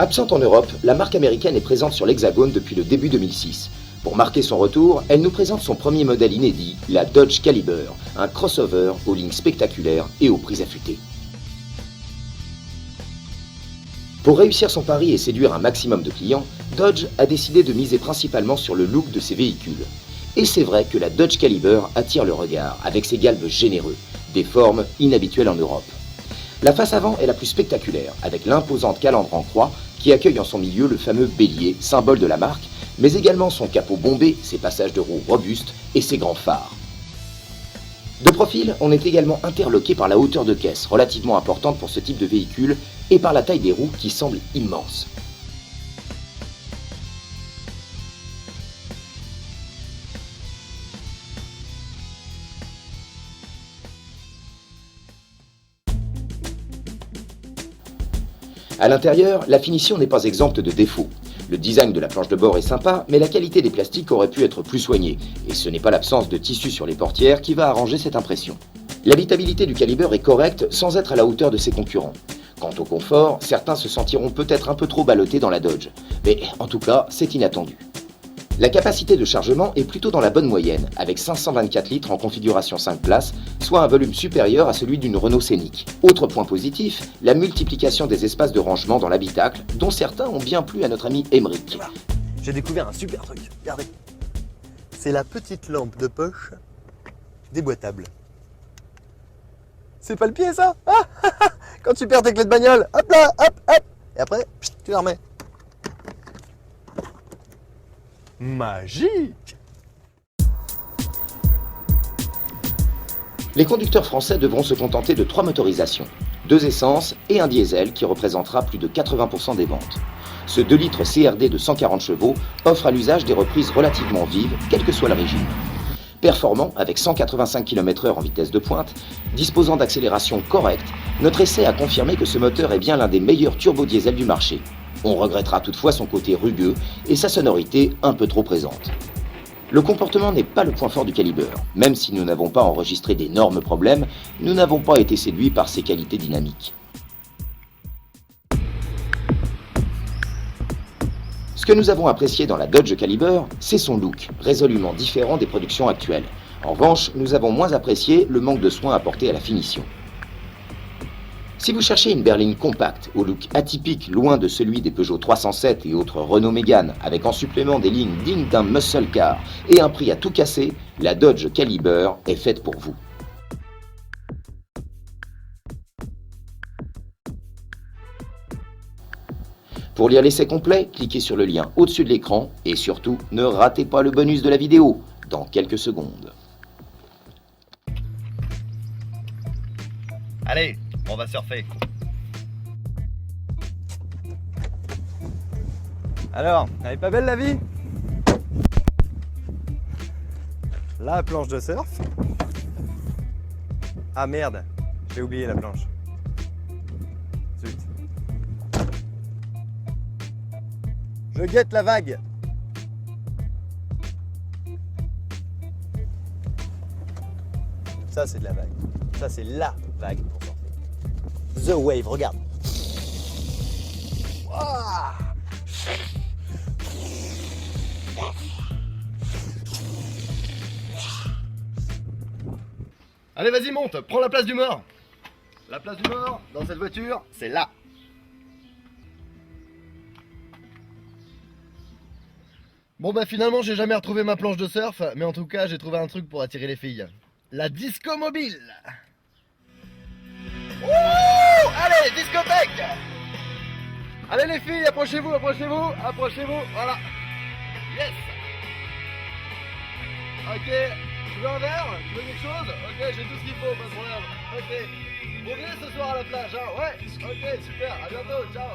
Absente en Europe, la marque américaine est présente sur l'Hexagone depuis le début 2006. Pour marquer son retour, elle nous présente son premier modèle inédit, la Dodge Caliber, un crossover aux lignes spectaculaires et aux prix affûtés. Pour réussir son pari et séduire un maximum de clients, Dodge a décidé de miser principalement sur le look de ses véhicules. Et c'est vrai que la Dodge Caliber attire le regard avec ses galbes généreux, des formes inhabituelles en Europe. La face avant est la plus spectaculaire, avec l'imposante calandre en croix qui accueille en son milieu le fameux bélier, symbole de la marque, mais également son capot bombé, ses passages de roues robustes et ses grands phares. De profil, on est également interloqué par la hauteur de caisse, relativement importante pour ce type de véhicule, et par la taille des roues qui semble immense. À l'intérieur, la finition n'est pas exempte de défauts. Le design de la planche de bord est sympa, mais la qualité des plastiques aurait pu être plus soignée, et ce n'est pas l'absence de tissu sur les portières qui va arranger cette impression. L'habitabilité du Caliber est correcte sans être à la hauteur de ses concurrents. Quant au confort, certains se sentiront peut-être un peu trop ballottés dans la Dodge, mais en tout cas, c'est inattendu. La capacité de chargement est plutôt dans la bonne moyenne, avec 524 litres en configuration 5 places, soit un volume supérieur à celui d'une Renault Scénic. Autre point positif, la multiplication des espaces de rangement dans l'habitacle, dont certains ont bien plu à notre ami Émeric. J'ai découvert un super truc, regardez. C'est la petite lampe de poche déboîtable. C'est pas le pied ça, ah, quand tu perds tes clés de bagnole, hop là, hop, hop, et après, tu la remets. Magique! Les conducteurs français devront se contenter de 3 motorisations, 2 essences et un diesel qui représentera plus de 80% des ventes. Ce 2 litres CRD de 140 chevaux offre à l'usage des reprises relativement vives, quel que soit le régime. Performant, avec 185 km/h en vitesse de pointe, disposant d'accélération correcte, notre essai a confirmé que ce moteur est bien l'un des meilleurs turbo-diesel du marché. On regrettera toutefois son côté rugueux et sa sonorité un peu trop présente. Le comportement n'est pas le point fort du Caliber. Même si nous n'avons pas enregistré d'énormes problèmes, nous n'avons pas été séduits par ses qualités dynamiques. Ce que nous avons apprécié dans la Dodge Caliber, c'est son look, résolument différent des productions actuelles. En revanche, nous avons moins apprécié le manque de soin apporté à la finition. Si vous cherchez une berline compacte, au look atypique loin de celui des Peugeot 307 et autres Renault Mégane, avec en supplément des lignes dignes d'un muscle car et un prix à tout casser, la Dodge Caliber est faite pour vous. Pour lire l'essai complet, cliquez sur le lien au-dessus de l'écran et surtout, ne ratez pas le bonus de la vidéo, dans quelques secondes. Allez, on va surfer. Alors, elle est pas belle la vie? La planche de surf. Ah merde, j'ai oublié la planche. Zut. Je guette la vague. Ça c'est de la vague. Ça c'est la vague pour surfer. The wave, regarde. Ouah. Allez, vas-y, monte, prends la place du mort. La place du mort, dans cette voiture, c'est là. Bon bah finalement j'ai jamais retrouvé ma planche de surf, mais en tout cas j'ai trouvé un truc pour attirer les filles. La disco mobile. Ouh, allez, discothèque. Allez les filles, approchez-vous, approchez-vous, approchez-vous, voilà. Yes. Ok, tu veux un verre? Tu veux quelque chose? Ok, j'ai tout ce qu'il faut, pas de problème. Ok, vous venez ce soir à la plage, hein? Ouais, ok, super, à bientôt, ciao.